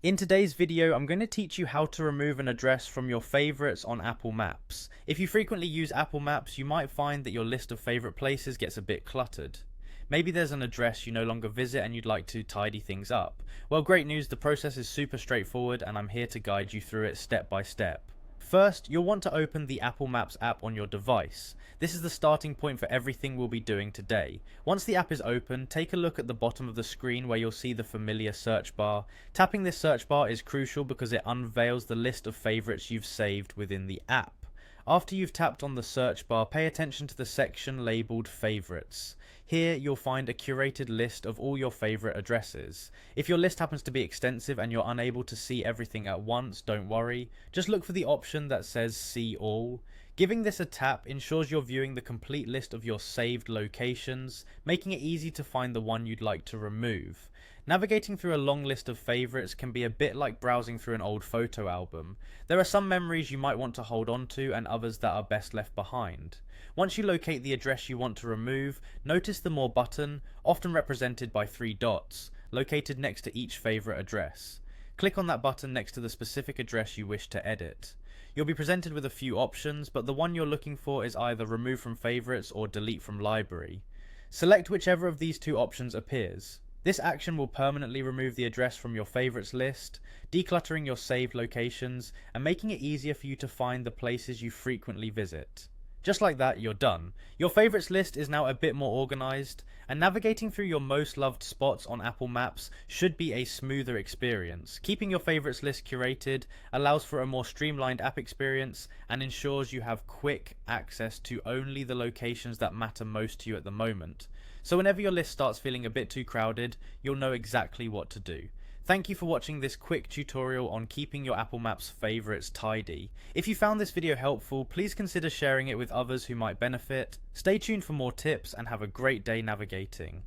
In today's video, I'm going to teach you how to remove an address from your favorites on Apple Maps. If you frequently use Apple Maps, you might find that your list of favorite places gets a bit cluttered. Maybe there's an address you no longer visit and you'd like to tidy things up. Well, great news, the process is super straightforward and I'm here to guide you through it step by step. First, you'll want to open the Apple Maps app on your device. This is the starting point for everything we'll be doing today. Once the app is open, take a look at the bottom of the screen where you'll see the familiar search bar. Tapping this search bar is crucial because it unveils the list of favorites you've saved within the app. After you've tapped on the search bar, pay attention to the section labelled Favorites. Here you'll find a curated list of all your favourite addresses. If your list happens to be extensive and you're unable to see everything at once, don't worry. Just look for the option that says See All. Giving this a tap ensures you're viewing the complete list of your saved locations, making it easy to find the one you'd like to remove. Navigating through a long list of favourites can be a bit like browsing through an old photo album. There are some memories you might want to hold on to and others that are best left behind. Once you locate the address you want to remove, notice the More button, often represented by 3 dots, located next to each favourite address. Click on that button next to the specific address you wish to edit. You'll be presented with a few options, but the one you're looking for is either Remove from Favorites or Delete from Library. Select whichever of these two options appears. This action will permanently remove the address from your favorites list, decluttering your saved locations and making it easier for you to find the places you frequently visit. Just like that, you're done. Your favorites list is now a bit more organized, and navigating through your most loved spots on Apple Maps should be a smoother experience. Keeping your favorites list curated allows for a more streamlined app experience and ensures you have quick access to only the locations that matter most to you at the moment. So whenever your list starts feeling a bit too crowded, you'll know exactly what to do. Thank you for watching this quick tutorial on keeping your Apple Maps favorites tidy. If you found this video helpful, please consider sharing it with others who might benefit. Stay tuned for more tips and have a great day navigating.